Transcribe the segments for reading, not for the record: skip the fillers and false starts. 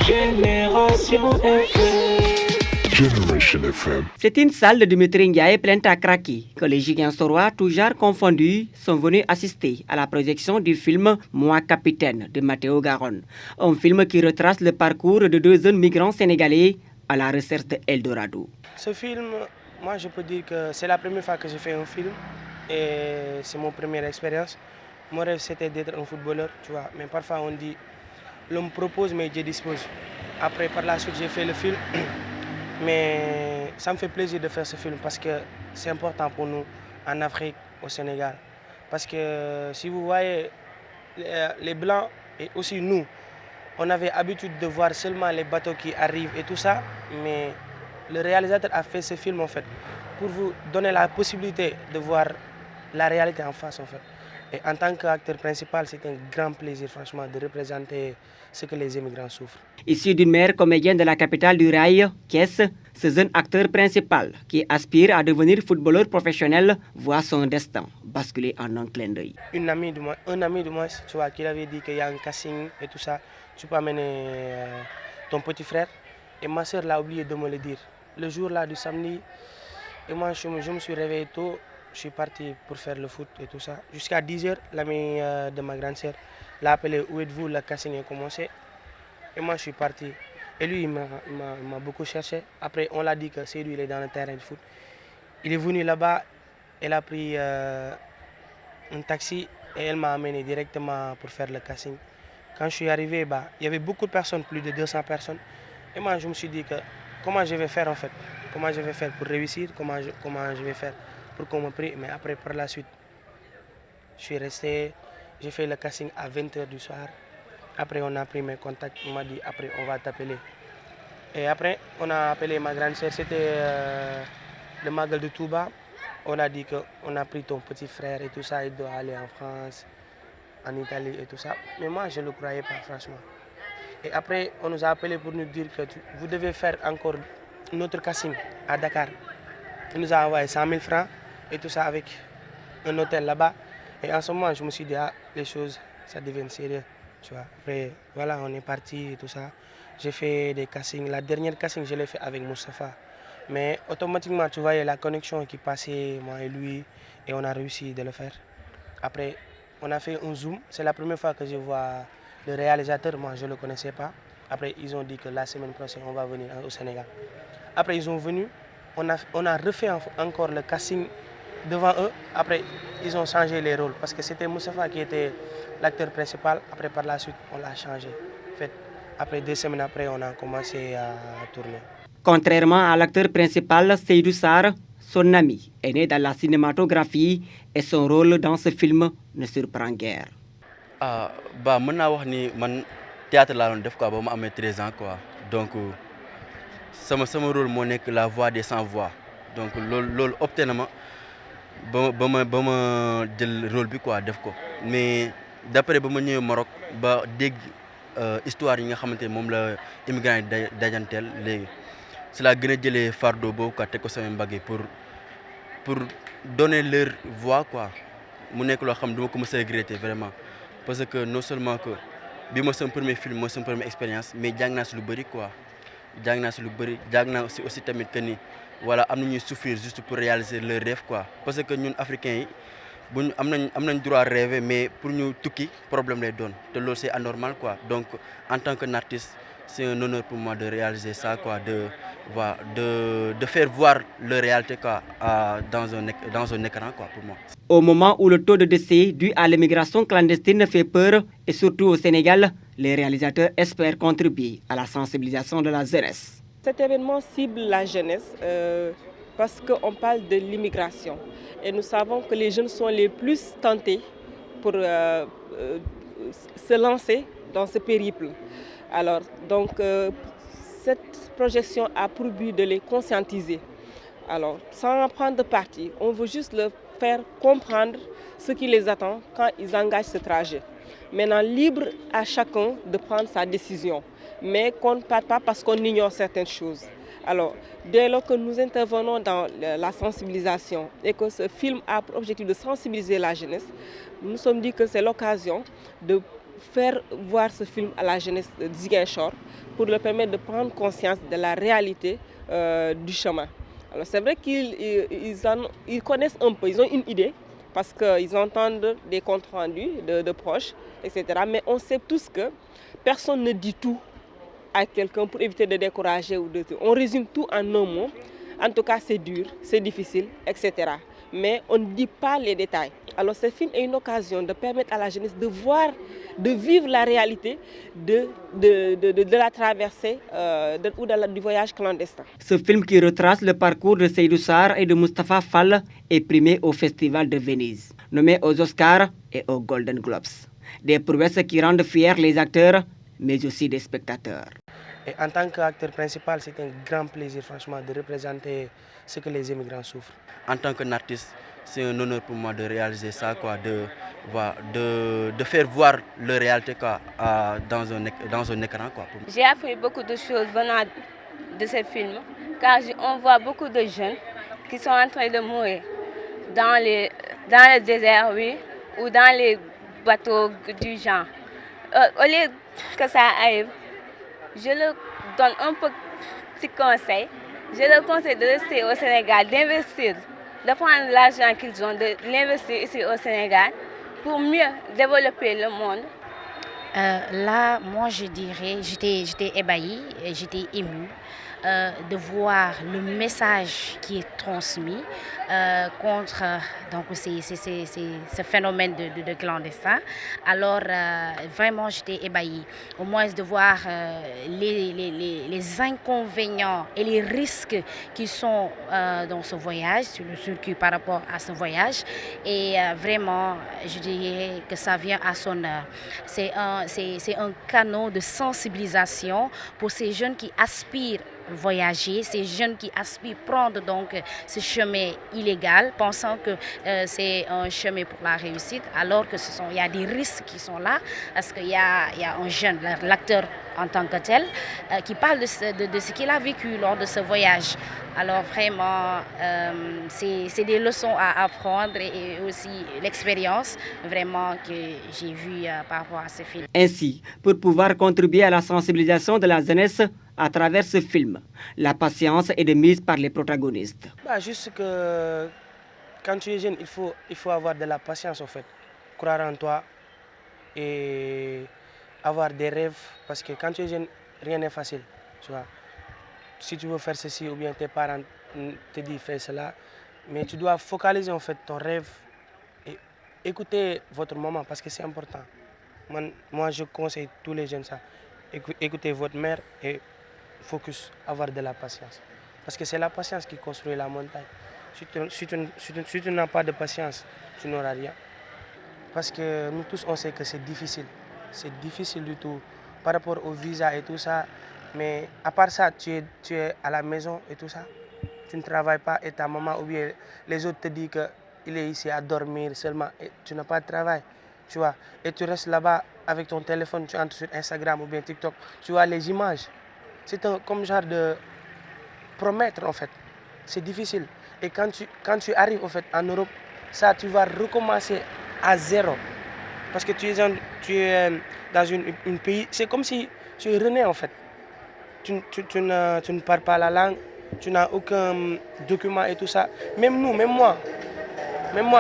Génération FM. Generation FM. C'est une salle de Dimitri Ndiaye pleine à craquer que les Ziguinchorois, tous genres confondus, sont venus assister à la projection du film Moi Capitaine de Matteo Garonne. Un film qui retrace le parcours de deux jeunes migrants sénégalais à la recherche de Eldorado. Ce film, moi je peux dire que c'est la première fois que j'ai fait un film et c'est mon première expérience. Mon rêve c'était d'être un footballeur, tu vois, mais parfois on dit l'homme propose mais Dieu dispose. Après par la suite j'ai fait le film. Mais ça me fait plaisir de faire ce film parce que c'est important pour nous en Afrique, au Sénégal. Parce que si vous voyez, les Blancs et aussi nous, on avait l'habitude de voir seulement les bateaux qui arrivent et tout ça. Mais le réalisateur a fait ce film en fait pour vous donner la possibilité de voir la réalité en face en fait. Et en tant qu'acteur principal, c'est un grand plaisir franchement de représenter ce que les immigrants souffrent. Issu d'une mère comédienne de la capitale du rail, Kies, ce jeune acteur principal qui aspire à devenir footballeur professionnel voit son destin basculer en un clin d'œil. Un ami de moi, tu vois, qui avait dit qu'il y a un casting et tout ça, tu peux amener ton petit frère. Et ma soeur l'a oublié de me le dire. Le jour là du samedi, et moi je me suis réveillé tôt. Je suis parti pour faire le foot et tout ça. Jusqu'à 10h, l'ami de ma grande sœur l'a appelé où êtes-vous, le casting a commencé. Et moi je suis parti. Et lui il m'a beaucoup cherché. Après on l'a dit que c'est lui, il est dans le terrain de foot. Il est venu là-bas, elle a pris un taxi et elle m'a amené directement pour faire le casting. Quand je suis arrivé, il y avait beaucoup de personnes, plus de 200 personnes. Et moi je me suis dit que comment je vais faire en fait. Comment je vais faire pour réussir, comment je vais faire pour qu'on me prie, mais après par la suite, je suis resté, j'ai fait le casting à 20h du soir. Après on a pris mes contacts, on m'a dit après on va t'appeler. Et après on a appelé ma grande sœur, c'était le Magal de Touba. On a dit qu'on a pris ton petit frère et tout ça, il doit aller en France, en Italie et tout ça. Mais moi je ne le croyais pas franchement. Et après on nous a appelé pour nous dire que vous devez faire encore notre casting à Dakar. Il nous a envoyé 100 000 francs et tout ça avec un hôtel là-bas. Et en ce moment, je me suis dit, les choses, ça devient sérieux. Tu vois. Après, voilà, on est parti et tout ça. J'ai fait des castings. La dernière casting, je l'ai fait avec Moustapha. Mais automatiquement, tu voyais la connexion qui passait, moi et lui, et on a réussi de le faire. Après, on a fait un zoom. C'est la première fois que je vois le réalisateur. Moi, je ne le connaissais pas. Après, ils ont dit que la semaine prochaine, on va venir au Sénégal. Après, ils sont venus. On a refait encore le casting devant eux. Après, ils ont changé les rôles parce que c'était Moustapha qui était l'acteur principal. Après, par la suite, on l'a changé. En fait, après 2 semaines après, on a commencé à tourner. Contrairement à l'acteur principal, Seydou Sarr, son ami est né dans la cinématographie et son rôle dans ce film ne surprend guère. Man théâtre laa doon def quoi ba ma amee 13 ans quoi. Donc sama rôle moo nekk la voix des sans voix. Donc loolu opté na ma ba ma jël rôle bi quoi def ko. Mais d'après ba ma ñëwee Maroc ba dégg histoire yi nga xamante ne moom la immigrants yi dajanteel léegi c'est la gën a jëlee fardeau boobu quoi teg ko sama mbagg pour donner leur voix quoi. Mu nekk loo xam ne duma ko mës a regretter vraiment parce que non seulement que bi ma sama premier film mooy sama première expérience mais jàng naa si lu bëri quoi. Jàng naa aussi tamit que ni voilà am na ñuy souffrir juste pour réaliser leur rêve quoi parce que ñun africains yi bu ñu am nañ droit rêver mais pour ñu tukki problème lay doon te loolu c'est anormal quoi. Donc en tant qu'un artiste c'est un honneur pour moi de réaliser ça quoi, de faire voir leur réalité quoi dans un écran quoi pour moi. Au moment où le taux de décès dû à l'immigration clandestine fait peur et surtout au Sénégal, les réalisateurs espèrent contribuer à la sensibilisation de la jeunesse. Cet événement cible la jeunesse parce qu'on parle de l'immigration et nous savons que les jeunes sont les plus tentés pour se lancer dans ce périple. Alors, donc, cette projection a pour but de les conscientiser. Alors, sans en prendre parti, on veut juste leur faire comprendre ce qui les attend quand ils engagent ce trajet. Maintenant, libre à chacun de prendre sa décision, mais qu'on ne parte pas parce qu'on ignore certaines choses. Alors, dès lors que nous intervenons dans la sensibilisation et que ce film a pour objectif de sensibiliser la jeunesse, nous nous sommes dit que c'est l'occasion de faire voir ce film à la jeunesse de Ziguinchor pour leur permettre de prendre conscience de la réalité du chemin. Alors c'est vrai qu'ils connaissent un peu, ils ont une idée parce qu'ils entendent des comptes rendus de proches, etc. Mais on sait tous que personne ne dit tout à quelqu'un pour éviter de décourager ou de tout. On résume tout en un mot. En tout cas, c'est dur, c'est difficile, etc. Mais on ne dit pas les détails. Alors ce film est une occasion de permettre à la jeunesse de voir, de vivre la réalité de la traversée ou du voyage clandestin. Ce film qui retrace le parcours de Seydou Sarr et de Mustapha Fall est primé au Festival de Venise, nommé aux Oscars et aux Golden Globes. Des prouesses qui rendent fiers les acteurs, mais aussi des spectateurs. Et en tant qu'acteur principal, c'est un grand plaisir franchement de représenter ce que les immigrants souffrent. En tant qu'artiste, c'est un honneur pour moi de réaliser ça, quoi, de faire voir la réalité, quoi, dans un écran. Quoi. J'ai appris beaucoup de choses venant de ce film, car on voit beaucoup de jeunes qui sont en train de mourir dans le désert, oui, ou dans les bateaux du genre. Au lieu que ça arrive, je leur donne un petit conseil. Je leur conseille de rester au Sénégal, d'investir, de prendre l'argent qu'ils ont, de l'investir ici au Sénégal pour mieux développer le monde. Là, moi, je dirais, j'étais ébahie, j'étais émue de voir le message qui est transmis contre donc, ce phénomène de clandestin. Alors, vraiment, j'étais ébahie. Au moins de voir les inconvénients et les risques qui sont dans ce voyage, sur le circuit par rapport à ce voyage. Et vraiment, je dirais que ça vient à son heure. C'est un canal de sensibilisation pour ces jeunes qui aspirent voyager, ces jeunes qui aspirent prendre donc ce chemin illégal, pensant que c'est un chemin pour la réussite, alors que il y a des risques qui sont là, parce qu'il y a un jeune, l'acteur en tant que tel, qui parle de ce qu'il a vécu lors de ce voyage. Alors vraiment, c'est des leçons à apprendre et aussi l'expérience vraiment que j'ai vue par rapport à ce film. Ainsi, pour pouvoir contribuer à la sensibilisation de la jeunesse à travers ce film, la patience est de mise par les protagonistes. Juste que quand tu es jeune, il faut avoir de la patience en fait, croire en toi et avoir des rêves, parce que quand tu es jeune, rien n'est facile, tu vois. Si tu veux faire ceci ou bien tes parents te disent fais cela, mais tu dois focaliser en fait ton rêve et écouter votre maman parce que c'est important. Moi, je conseille tous les jeunes ça. Écoutez votre mère et focus, avoir de la patience. Parce que c'est la patience qui construit la montagne. Si tu n'as pas de patience, tu n'auras rien. Parce que nous tous, on sait que c'est difficile. C'est difficile du tout par rapport au visa et tout ça. Mais à part ça, tu es à la maison et tout ça. Tu ne travailles pas et ta maman ou bien les autres te disent qu'il est ici à dormir seulement et tu n'as pas de travail. Tu vois, et tu restes là-bas avec ton téléphone, tu entres sur Instagram ou bien TikTok, tu vois les images. C'est comme genre de promettre en fait. C'est difficile. Et quand tu arrives en fait en Europe, ça tu vas recommencer à zéro. Parce que tu es dans un pays, c'est comme si tu es rené en fait. Tu ne parles pas la langue, tu n'as aucun document et tout ça. Même moi,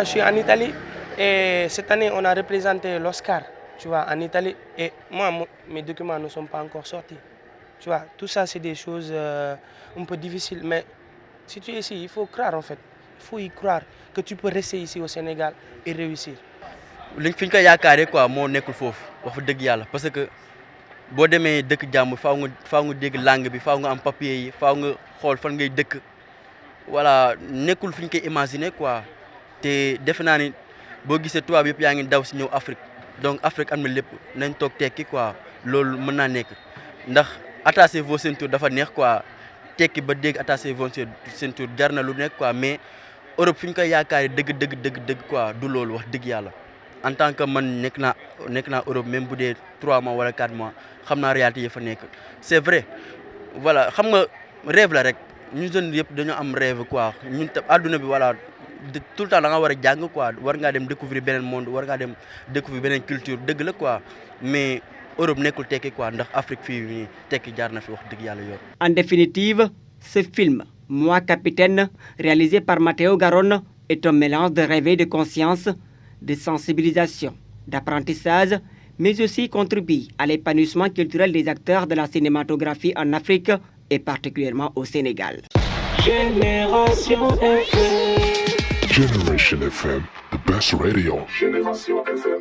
je suis en Italie et cette année on a représenté l'Oscar, tu vois, en Italie. Et moi, mes documents ne sont pas encore sortis. Tu vois, tout ça c'est des choses un peu difficiles. Mais si tu es ici, il faut croire en fait. Il faut y croire que tu peux rester ici au Sénégal et réussir. Liñ fi ñu ko yaakaaree quoi moo nekkul foofu wax fa dëgg yàlla parce que boo demee dëkk jàmm faaw nga dégg langue bi faaw nga am papier yi faaw nga xool fan ngay dëkk voilà nekkul fi ñu koy imaginer quoi te defe naa ni boo gisee tubaab yëpp yaa ngi daw si ñëw Afrique donc Afrique am na lépp nañ toog tekki quoi loolu mën naa nekk ndax attacher vos ceintures dafa neex quoi tekki ba dégg attacher vos ceintures jar na lu nekk quoi mais Europe fi ñu koy yaakaaree dëgg quoi du loolu wax dëgg yàlla. En tant que man nekk naa Europe même bu dee 3 mois wala 4 mois xam naa réalité yi fa nekk c'est vrai voilà xam nga rêve la rek ñu jeunes yëpp dañoo am rêve quoi ñun tam àdduna bi voilà tout le temps da nga war a jàng quoi war ngaa dem découvrir beneen monde war ngaa dem découvrir beneen culture dëgg la quoi mais Europe nekkul tekki quoi ndax Afrique fii nii tekki jaar na fi wax dëgg yàlla yoon. En définitive, ce film, Moi Capitaine, réalisé par Matteo Garonne, est un mélange de réveil de conscience, de sensibilisation, d'apprentissage, mais aussi contribue à l'épanouissement culturel des acteurs de la cinématographie en Afrique et particulièrement au Sénégal. Génération FM. Generation FM, the best radio. Génération FM.